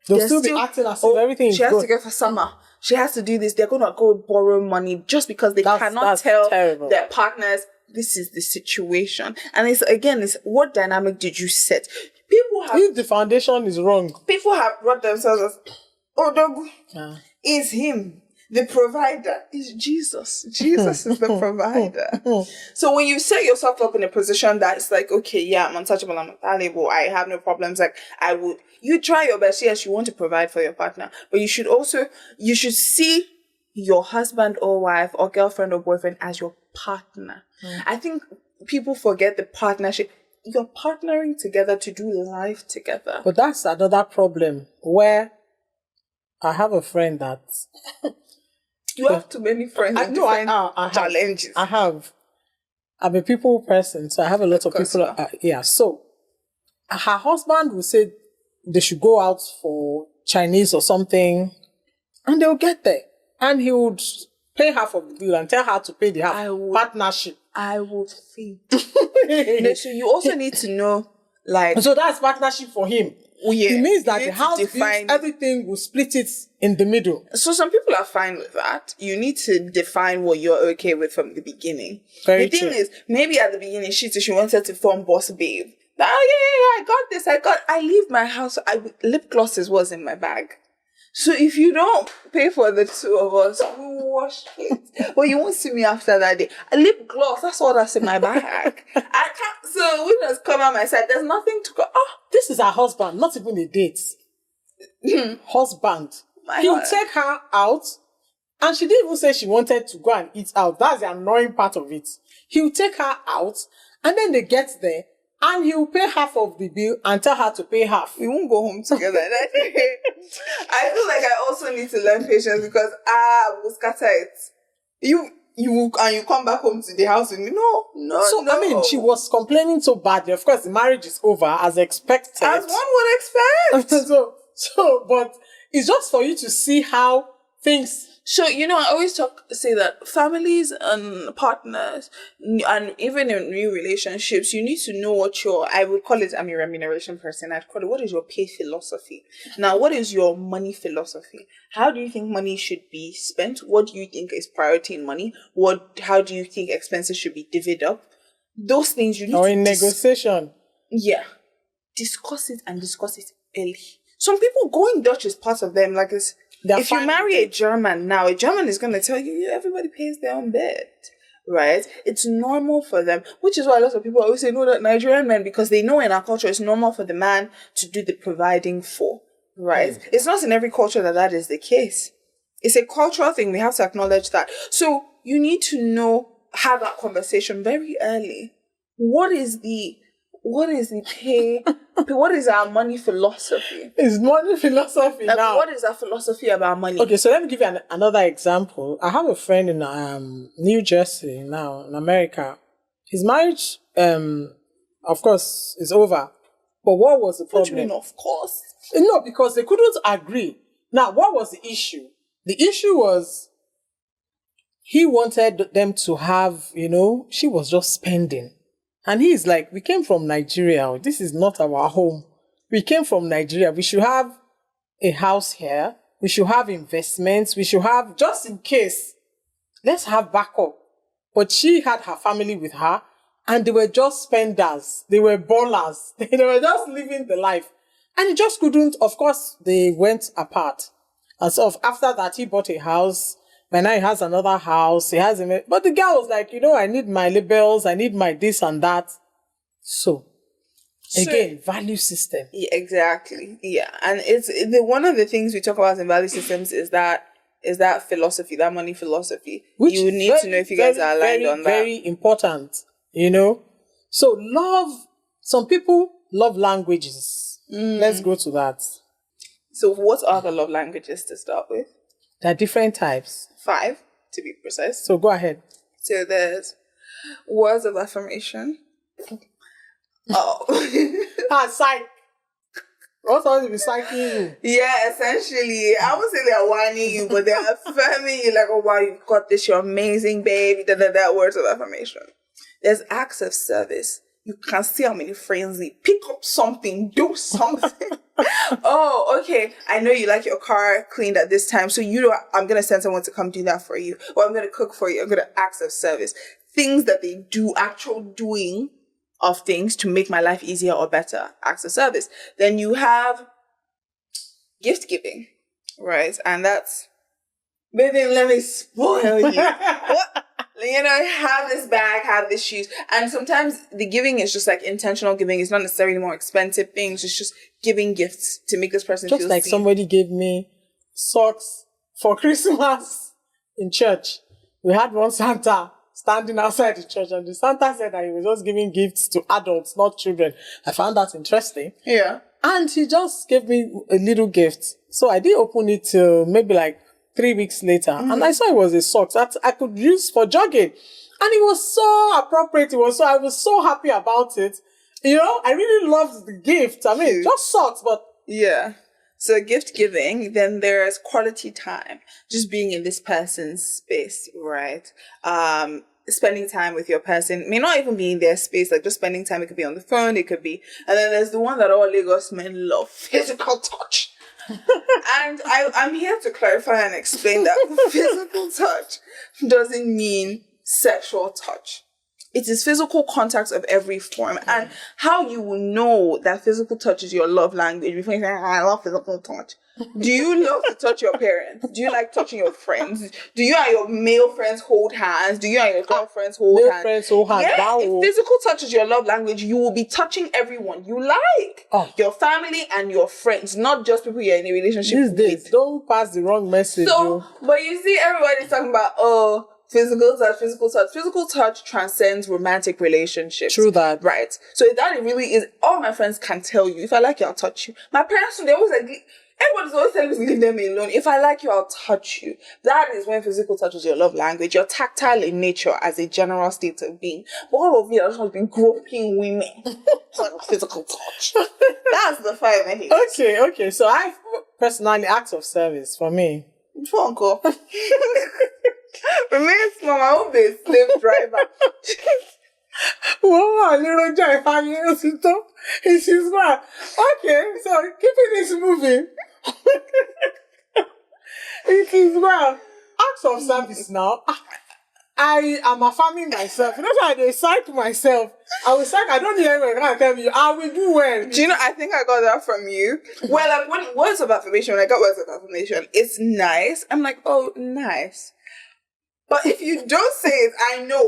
They'll still be acting as if everything is good. She has to go for summer. She has to do this. They're going to go borrow money just because they cannot tell their partners this is the situation. And it's what dynamic did you set? If the foundation is wrong. People have brought themselves as, is him. The provider is Jesus. Jesus is the provider. So when you set yourself up in a position that's like, okay, yeah, I'm untouchable, I'm valuable, I have no problems, like you try your best. Yes, you want to provide for your partner, but you should see your husband or wife or girlfriend or boyfriend as your partner. I think people forget the partnership. You're partnering together to do life together. But that's another problem where I have a friend that... You have too many friends. I challenges. I have. I'm a people person, so I have a lot of people. So her husband will say they should go out for Chinese or something, and they'll get there, and he would pay half of the bill and tell her to pay the half. Partnership. I would feed. So you also need to know, so that's partnership for him. It means that the house bills, everything will split it in the middle. So some people are fine with that. You need to define what you're okay with from the beginning. The thing is, maybe at the beginning she wanted to form boss babe. I got this. I leave my house. Lip glosses was in my bag. So if you don't pay for the two of us, we will wash it. But you won't see me after that day. A lip gloss, that's all that's in my bag. I can't. So we just come on my side. There's nothing to go. This is her husband, not even a date. Husband. He'll take her out, and she didn't even say she wanted to go and eat out. That's the annoying part of it. He'll take her out, and then they get there, and he'll pay half of the bill and tell her to pay half. We won't go home together. I feel like I also need to learn patience, because we'll scatter it. You come back home to the house and no. So, I mean, she was complaining so badly. Of course, the marriage is over as expected. As one would expect. But it's just for you to see how things... So, I always say that families and partners, and even in new relationships, you need to know I would call it, I'm a remuneration person, I'd call it, what is your pay philosophy? Now, what is your money philosophy? How do you think money should be spent? What do you think is priority in money? How do you think expenses should be divvied up? Those things you need or in negotiation. Yeah. Discuss it early. Some people going Dutch is part of them, like it's... If you marry a German now, a German is going to tell you, everybody pays their own bed, right? It's normal for them, which is why a lot of people always say, no, that Nigerian men, because they know in our culture, it's normal for the man to do the providing for, right? It's not in every culture that is the case. It's a cultural thing. We have to acknowledge that. So you need to have that conversation very early. What is the pay? What is our money philosophy? It's money philosophy now. What is our philosophy about money? Okay, so let me give you another example. I have a friend in New Jersey now, in America. His marriage, of course, is over. But what was the problem? What do you mean, of course? No, because they couldn't agree. Now, what was the issue? The issue was he wanted them to have, she was just spending. And he's like, we came from Nigeria. This is not our home. We came from Nigeria. We should have a house here. We should have investments. We should have, just in case, let's have backup. But she had her family with her, and they were just spenders. They were ballers. They were just living the life. And he just couldn't. Of course, they went apart. And so after that, he bought a house. But now he has another house. But the girl was like, I need my labels. I need my this and that. So Again, value system. Yeah, exactly. Yeah. And one of the things we talk about in value systems is that philosophy, that money philosophy. Which you need to know if you guys are aligned on that. Very important, you know. So some people love languages. Let's go to that. So what are the love languages to start with? There are different types. 5, to be precise. So go ahead. So there's words of affirmation. Psych. What's supposed to be psyching you? Yeah, essentially. I would say they're whining you, but they're affirming you like, oh wow, you've got this, you're amazing, baby. Words of affirmation. There's acts of service. You can see how many friends they pick up something, do something. Oh, okay. I know you like your car cleaned at this time, so I'm gonna send someone to come do that for you, or I'm gonna cook for you. I'm gonna acts of service, things that they do, actual doing of things to make my life easier or better. Acts of service. Then you have gift giving, right? And that's, baby, let me spoil you. What? Have this bag, have this shoes. And sometimes the giving is just like intentional giving. It's not necessarily more expensive things. It's just giving gifts to make this person feel just like seen. Somebody gave me socks for Christmas in church. We had one Santa standing outside the church, and the Santa said that he was just giving gifts to adults, not children. I found that interesting. Yeah. And he just gave me a little gift. So I did open it till maybe like 3 weeks later, and I saw it was a sock that I could use for jogging, and it was so appropriate. I was so happy about it. I really loved the gift. I mean, just socks, but yeah. So gift giving, then there's quality time, just being in this person's space, right? Spending time with your person, may not even be in their space, like just spending time. It could be on the phone, it could be, and then there's the one that all Lagos men love, physical touch. And I'm here to clarify and explain that physical touch doesn't mean sexual touch. It is physical contact of every form. And how you will know that physical touch is your love language before you say, I love physical touch. Do you love to touch your parents? Do you like touching your friends? Do you and your male friends hold hands? Do you and your girlfriends hold hands? Friends hold hands. Yeah, if physical touch is your love language, you will be touching everyone you like. Your family and your friends, not just people you're in a relationship with. Don't pass the wrong message. But you see, everybody's talking about, physical touch. Physical touch transcends romantic relationships. True that. Right. So that it really is, all my friends can tell you, if I like you, I'll touch you. My parents, they always everybody's always telling me to leave them alone. If I like you, I'll touch you. That is when physical touch is your love language. You're tactile in nature as a general state of being. But all of you are just been groping women. Physical touch. That's the 5 minutes. Okay. So I personally, acts of service for me. Funko. For me, it's my own base slave driver. Wow, little guy, 5 years ago. She's not. Okay, so keeping this moving. It is well. Acts of service now. I am affirming myself. You know why I psych myself? I was like, I don't hear anyone going to tell me, I will do well. Do you know, I think I got that from you. Well, when words of affirmation, when I got words of affirmation, it's nice. I'm like, oh, nice. But if you don't say it, I know.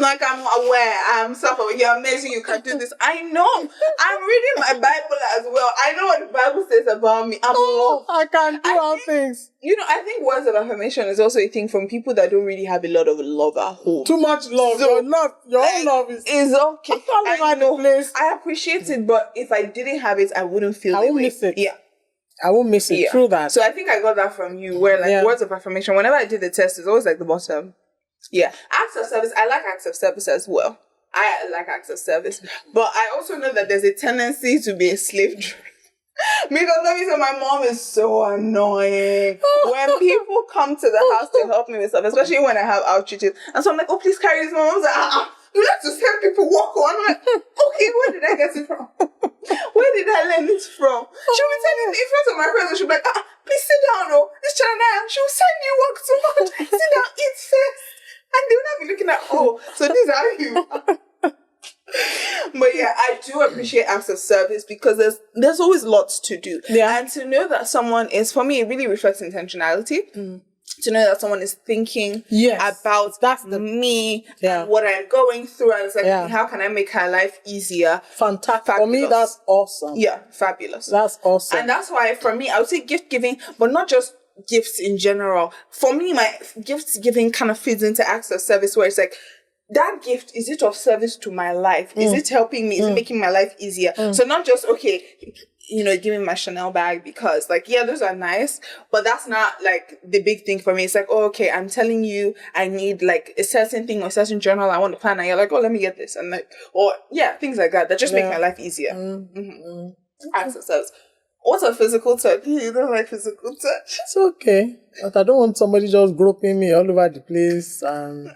Like, I'm aware, I'm self-aware, you're amazing, you can do this. I know. I'm reading my Bible as well. I know what the Bible says about me. I'm loved. I can do all things. I think words of affirmation is also a thing from people that don't really have a lot of love at home. Too much love. So, your own love is okay. I know. I appreciate it, but if I didn't have it, I wouldn't feel it. I won't miss it. Yeah. I won't miss it. True that. So I think I got that from you, where words of affirmation, whenever I did the test, it's always like the bottom. Yeah. Acts of service. I like acts of service as well. I like acts of service. But I also know that there's a tendency to be a slave driver. Because let me say, my mom is so annoying. When people come to the house to help me with stuff, especially when I have outreaches, and so I'm like, oh, please carry this. My mom's like, you like to send people walk on. I'm like, okay, where did I get it from? Where did I learn it from? She'll be telling me in front of my friends, and she'll be like, please sit down, this child, she'll send you work too much. Sit down, eat first. And they'll not be looking at, so these are you. But yeah, I do appreciate acts of service because there's always lots to do. Yeah. And to know that someone is, for me, it really reflects intentionality. to know that someone is thinking about me and what I'm going through. And it's like, how can I make her life easier? Fantastic. For me, that's awesome. Yeah, fabulous. That's awesome. And that's why, for me, I would say gift giving, but not just gifts in general. For me, my gift giving kind of feeds into acts of service where it's like, that gift, is it of service to my life? Is it helping me? Is it making my life easier? So not just, okay, give me my Chanel bag because, like, yeah, those are nice, but that's not, like, the big thing for me. It's like, oh, okay, I'm telling you I need, like, a certain thing or a certain journal I want to plan, and you're like, oh, let me get this. And, like, or, things like that just make my life easier. Acts of service. What's a physical touch? You don't like physical touch? It's okay. But I don't want somebody just groping me all over the place and...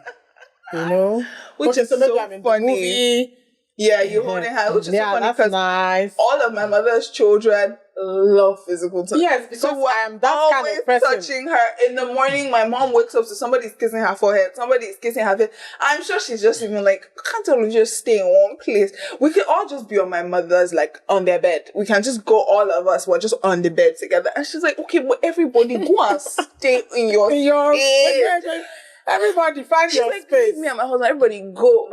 which is so funny. Yeah, you holding her, which is so funny because nice. All of my mother's children love physical touch. Yes, because so I'm always kind of touching her. In the morning, my mom wakes up to somebody's kissing her forehead, somebody's kissing her face. I'm sure she's just even like, can't tell we just stay in one place. We can all just be on my mother's, like, on their bed. We can just go, all of us, we're just on the bed together. And she's like, okay, but everybody go and stay in your space. Everybody find your space. Me and my husband, everybody go.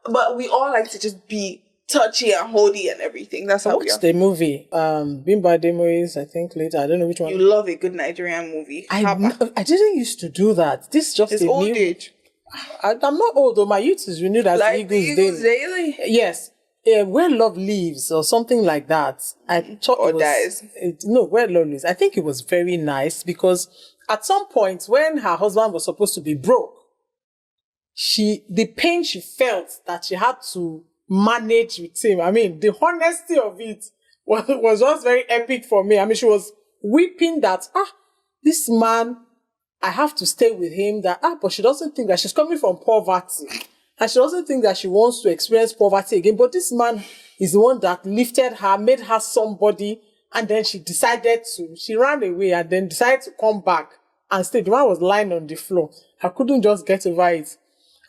But we all like to just be touchy and holdy and everything. That's how we are. The movie, Bimba Demois, I think later. I don't know which one. You love a good Nigerian movie. I didn't used to do that. This is just it's old age. I'm not old though. My youth is renewed as like Eagles Daily. Yes. Where Love Lives or something like that. I thought or dies. Where Love Lives. I think it was very nice because at some point when her husband was supposed to be broke, the pain she felt that she had to manage with him. I mean, the honesty of it was just very epic for me. I mean, she was weeping that, this man, I have to stay with him, but she doesn't think that she's coming from poverty. And she doesn't think that she wants to experience poverty again. But this man is the one that lifted her, made her somebody. And then she ran away and then decided to come back and stay. The man was lying on the floor. I couldn't just get over it.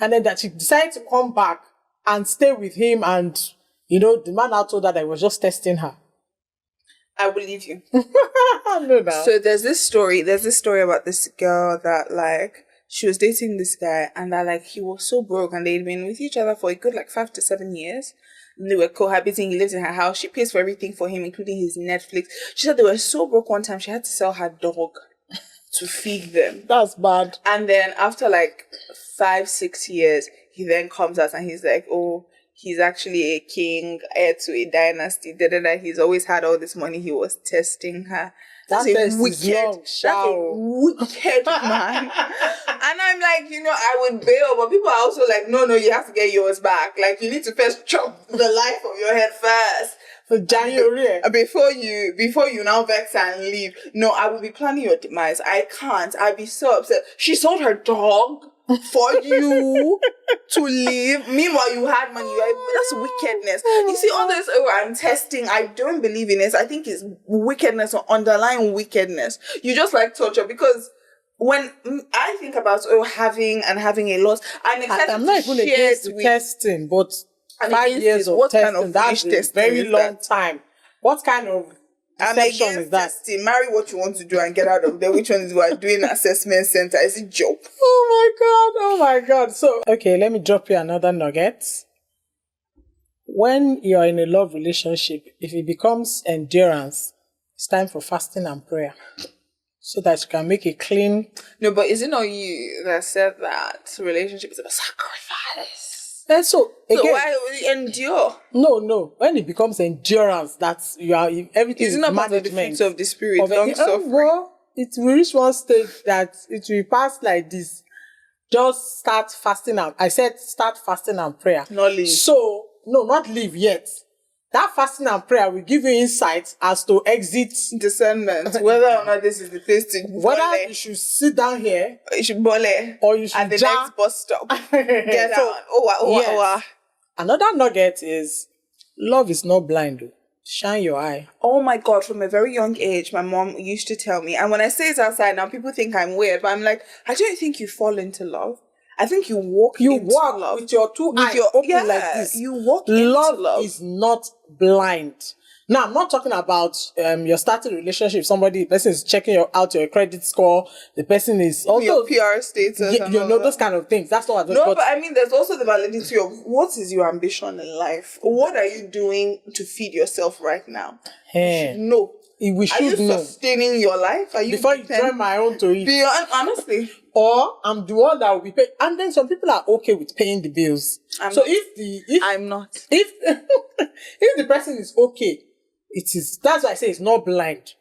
And then that she decided to come back and stay with him. And, the man now told her that he was just testing her. I believe you. No. So there's this story about this girl that, like, she was dating this guy and that, like, he was so broke and they'd been with each other for a good, like, 5 to 7 years. They were cohabiting. He lives in her house. She pays for everything for him, including his Netflix. She said they were so broke one time she had to sell her dog to feed them. That's bad. And then after like 5-6 years, he then comes out and he's like, oh, he's actually a king, heir to a dynasty. He's always had all this money. He was testing her. That's a wicked man. And I'm like, I would bail, but people are also like, no, you have to get yours back. Like, you need to first chop the life of your head first. For January. Before you now vex and leave. No, I will be planning your demise. I can't. I'd be so upset. She sold her dog for you to leave. Meanwhile, you had money. That's wickedness. You see, all this, I'm testing. I don't believe in this. I think it's wickedness or underlying wickedness. You just like torture because when I think about having a loss, I'm not even against testing, but 5 years of testing, that's a very long time. What kind of deception is that? Testing. Marry what you want to do and get out of there. Which one is we are doing assessment center? Is it joke? Oh my God. So, okay, let me drop you another nugget. When you're in a love relationship, if it becomes endurance, it's time for fasting and prayer. So that you can make a clean... No, but is it not you that said that relationship is about sacrifice? And so why will you endure? No. When it becomes endurance, that's everything is not management. The fruits of the spirit, long suffering. It will reach one stage that it will pass like this. Just start fasting and I said start fasting and prayer. Not leave. So not leave yet. That fasting and prayer will give you insight as to exit discernment, whether or not this is the place to whether you should sit down here, you should bole, or you should at the next bus stop. Get out. Yes. Another nugget is love is not blind. Though. Shine your eye. Oh my God! From a very young age, my mom used to tell me, and when I say it outside now, people think I'm weird, but I'm like, I don't think you fall into love. I think you walk love with your two eyes open like this. You walk into love. Is not blind. Now, I'm not talking about you're starting a relationship. Somebody, the person is checking out your credit score. The person is also your PR status. You know, those kind of things. That's not. No, but I mean, there's also the validity of what is your ambition in life. What are you doing to feed yourself right now? Hey. No. We should are you know. Sustaining your life? Are you before you join my own to eat? Honestly. Or I'm the one that will be paid. And then some people are okay with paying the bills. I'm not. If if the person is okay, it is. That's why I say it's not blind.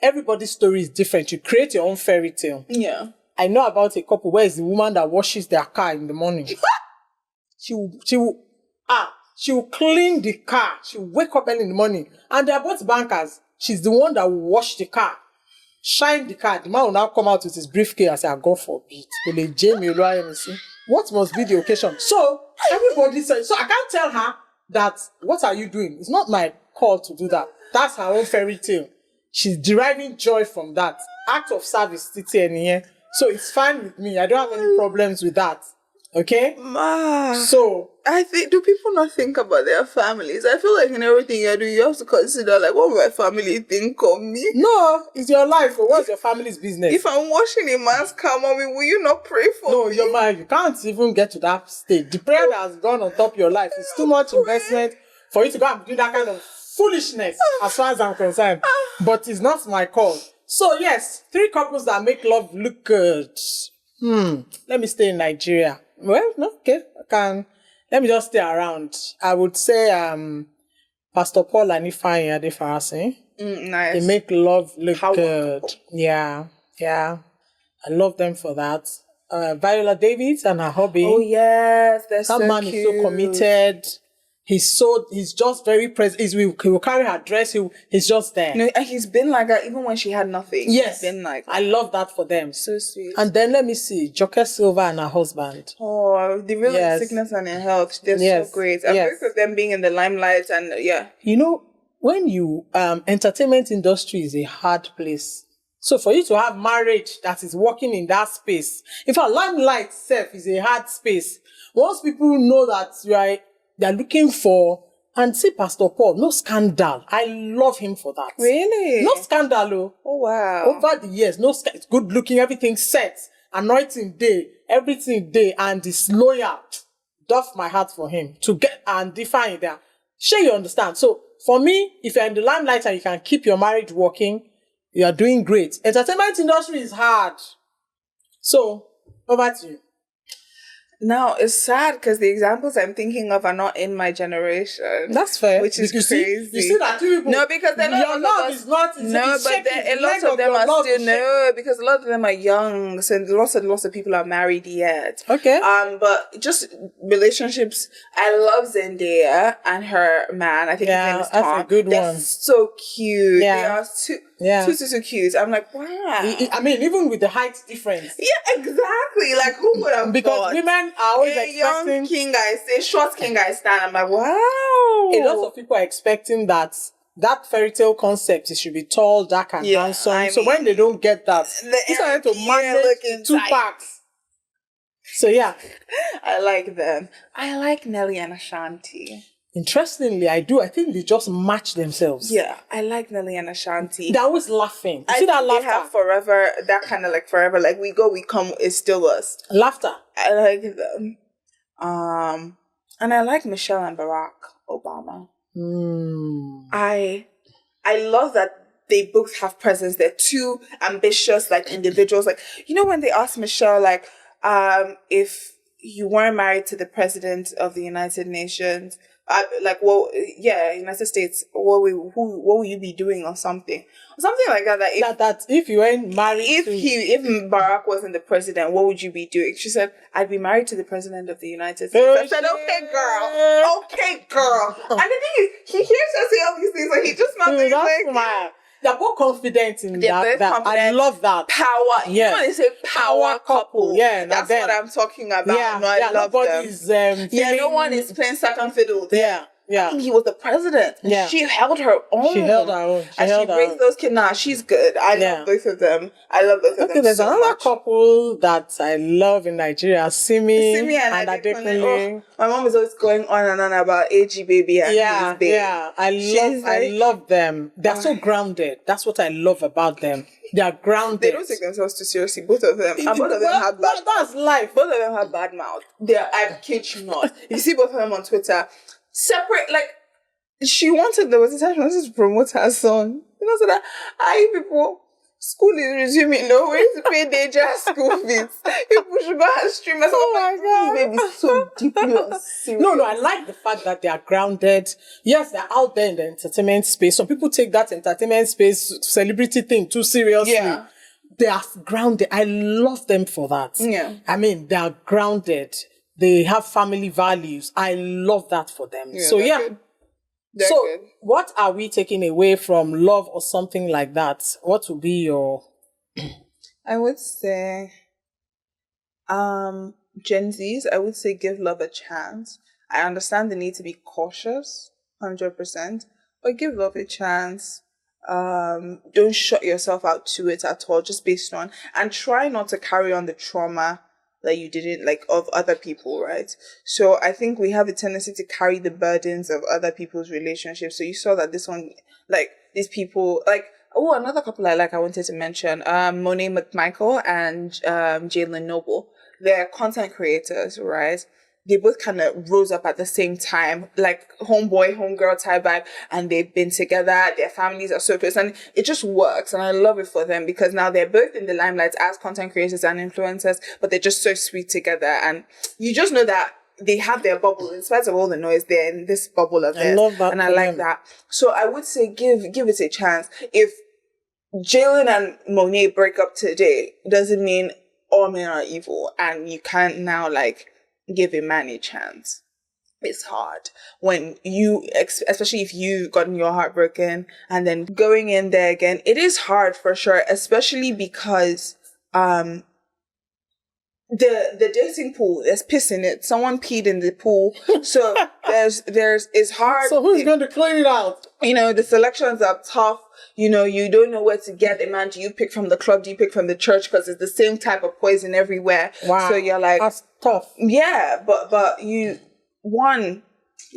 Everybody's story is different. You create your own fairy tale. Yeah. I know about a couple where it's the woman that washes their car in the morning. She will clean the car. She will wake up early in the morning. And they are both bankers. She's the one that will wash the car, shine the car. The man will now come out with his briefcase and say, God forbid. What must be the occasion? So everybody says, so I can't tell her that, what are you doing? It's not my call to do that. That's her own fairy tale. She's deriving joy from that. Act of service. So it's fine with me. I don't have any problems with that. Okay? So I think, do people not think about their families? I feel like in everything you do, you have to consider, like, what will my family think of me? No, it's your life. What's your family's business? If I'm washing a man's car, mommy, will you not pray for me? No, you can't even get to that stage. The prayer that has gone on top of your life is too much investment for you to go and do that kind of foolishness, as far as I'm concerned. But it's not my call. So yes, 3 couples that make love look good. Let me stay in Nigeria. Well, no, okay, I can. Let me just stay around. I would say Pastor Paul and Ifeanyi Adefarasi. Nice. They make love look good. Yeah. I love them for that. Viola Davis and her hubby. Oh yes, that's that so man cute. is so committed. He's just very present. He will carry her dress. He's just there. No, and he's been like that even when she had nothing. Yes. He's been like that. I love that for them. So sweet. And then let me see, Joke Silva and her husband. Oh, the real sickness and in health. They're so great. I'm grateful for them being in the limelight and You know, when you entertainment industry is a hard place. So for you to have marriage that is working in that space, in fact, limelight itself is a hard space. Once people know that they're looking for, and see Pastor Paul, no scandal. I love him for that. Really? No scandal. Oh wow. Over the years, it's good looking, everything set, anointing day, everything day, and this loyal. Doff my heart for him to get and define that. Sure, you understand. So for me, if you're in the limelight and you can keep your marriage working, you are doing great. Entertainment industry is hard. So over to you. Now, it's sad because the examples I'm thinking of are not in my generation. That's fair. Which is crazy. You see that two people... No, because they're not... Your love is not... No, but a lot of them are still... No, because a lot of them are young. So lots of people are married yet. Okay. But just relationships... I love Zendaya and her man. I think his name is Tom. That's a good one. They're so cute. Yeah. They are too cute. I'm like, wow. I mean, even with the height difference. Yeah, exactly. Like, who would have because thought? Women are always expecting... young king guy say, short king guy stand. I'm like, wow. A lot of people are expecting that fairy tale concept, it should be tall, dark, and handsome. So when they don't get that, they start to manage 2 packs. So yeah. I like them. I like Nelly and Ashanti. Interestingly, I do. I think they just match themselves. Yeah, I like Nelly and Ashanti. They're always laughing. I see that laughter? They have forever, that kind of like forever, like we go, we come, it's still us. Laughter. I like them. And I like Michelle and Barack Obama. I love that they both have presence. They're two ambitious, like, individuals. Like, you know, when they asked Michelle, like, if you weren't married to the president of the United Nations, United States, what will you be doing or something like that? That if you weren't married, if Barack wasn't the president, what would you be doing? She said, I'd be married to the president of the United States. I said, okay, girl. And the thing is, he hears her say all these things, and he just not doing like. They're both confident in that. I love that. Power. You know when they say power couple. Yeah, that's what I'm talking about. Yeah, I love them. No one is playing second fiddle. Yeah. Yeah. I mean, he was the president. Yeah. She held her own. She raised those kids. Nah, she's good. I love both of them. Okay, there's another couple that I love in Nigeria, Simi and Adekunle. Oh, my mom is always going on and on about AG baby and his baby. Yeah, I love them. They're so grounded. That's what I love about them. They are grounded. They don't take themselves too seriously. Both of them. And both of them have bad. That's life. Both of them have bad mouth. I kid you not. You see both of them on Twitter. Separate, like, she wanted the attention to promote her son. You know, so that people, school is resuming, no way to pay their just school fees. People should go and stream. Oh my God. This baby so deeply serious. No, I like the fact that they are grounded. Yes, they're out there in the entertainment space. Some people take that entertainment space, celebrity thing too seriously. Yeah. They are grounded. I love them for that. Yeah. I mean, they are grounded. They have family values. I love that for them. Yeah, so good. What are we taking away from love or something like that? What would be your... I would say, Gen Zs, I would say give love a chance. I understand the need to be cautious, 100%, but give love a chance. Don't shut yourself out to it at all, just based on, and try not to carry on the trauma that you didn't, like, of other people, right? So I think we have a tendency to carry the burdens of other people's relationships. So you saw that this one, like, these people, like, another couple I wanted to mention, Monet McMichael and Jalen Noble. They're content creators, right? They both kind of rose up at the same time, like homeboy, homegirl type vibe, and they've been together. Their families are so close, and it just works. And I love it for them because now they're both in the limelight as content creators and influencers, but they're just so sweet together. And you just know that they have their bubble, in spite of all the noise. They're in this bubble of theirs. I love that, and I like that. So I would say give it a chance. If Jalen and Monet break up today, doesn't mean all men are evil, and you can't now give a man a chance. It's hard when you, especially if you've gotten your heart broken and then going in there again. It is hard for sure, especially because the dating pool, there's piss in it. Someone peed in the pool, so it's hard. So who's going to clean it out? You know, the selections are tough. You know, you don't know where to get a man. Do you pick from the club? Do you pick from the church? Because it's the same type of poison everywhere. Wow. So you're like, that's tough. Yeah, but you, one,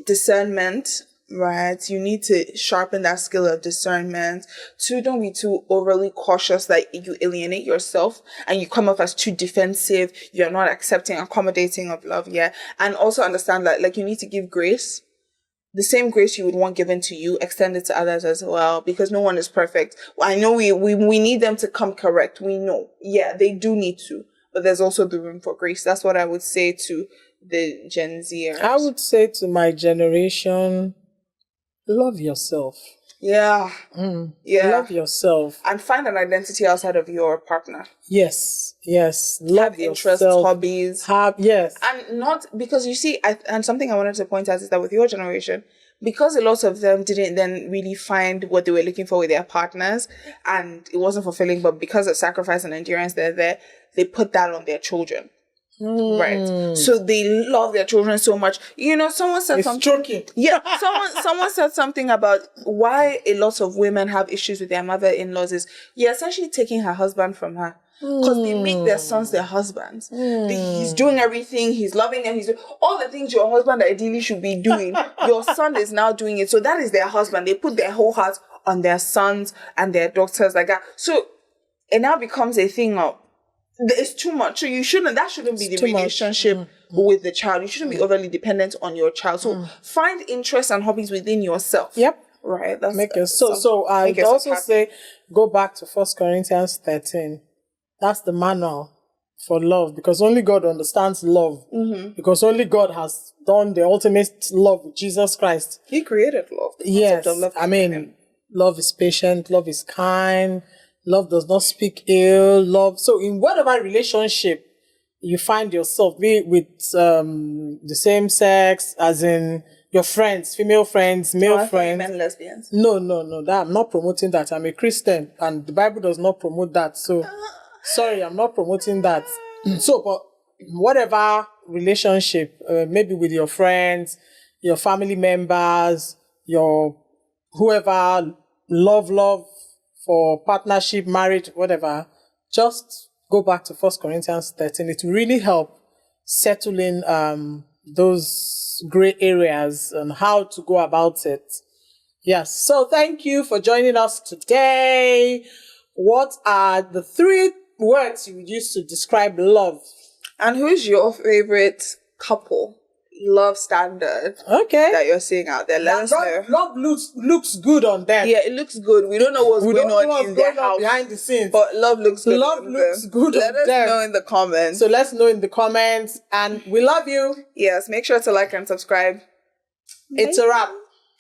discernment, right? You need to sharpen that skill of discernment. Two, don't be too overly cautious that you alienate yourself and you come off as too defensive. You're not accepting, accommodating of love. Yeah. And also understand that, you need to give grace. The same grace you would want given to you, extend it to others as well, because no one is perfect. I know we need them to come correct. We know. Yeah, they do need to. But there's also the room for grace. That's what I would say to the Gen Zers. I would say to my generation, love yourself. Yeah. Yeah. Love yourself. And find an identity outside of your partner. Yes. Love have interests, hobbies. Yes. And not, because you see, and something I wanted to point out is that with your generation, because a lot of them didn't then really find what they were looking for with their partners, and it wasn't fulfilling, but because of sacrifice and endurance, they put that on their children. Right. So they love their children so much. You know, someone said something. Joking. Yeah. Someone said something about why a lot of women have issues with their mother-in-laws is you're essentially taking her husband from her. Because they make their sons their husbands. He's doing everything. He's loving them. He's doing all the things your husband ideally should be doing. Your son is now doing it. So that is their husband. They put their whole heart on their sons and their daughters like that. So it now becomes a thing of, it's too much. So that shouldn't be the relationship with the child. You shouldn't be overly dependent on your child. So find interests and hobbies within yourself. Yep. Right. So I would also say, go back to 1 Corinthians 13. That's the manual for love, because only God understands love. Because only God has done the ultimate love with Jesus Christ. He created love. Yes. Love is patient. Love is kind. Love does not speak ill. Love. So in whatever relationship you find yourself, be it with the same sex, as in your friends, female friends, male friends. Men lesbians. No. That I'm not promoting that. I'm a Christian, and the Bible does not promote that. So, sorry, I'm not promoting that. So, but whatever relationship, maybe with your friends, your family members, your whoever, love for partnership, marriage, whatever, just go back to 1 Corinthians 13. It will really help settle in those gray areas and how to go about it. Yes. So thank you for joining us today. What are the 3 words you would use to describe love? And who's your favorite couple love standard that you're seeing out there? Let us know. Love looks good on them. Yeah, it looks good. We don't know what's going on in their house behind the scenes, but love looks good. Love looks good. Let us know in the comments. So let's know in the comments, and we love you. Yes, make sure to like and subscribe. It's a wrap.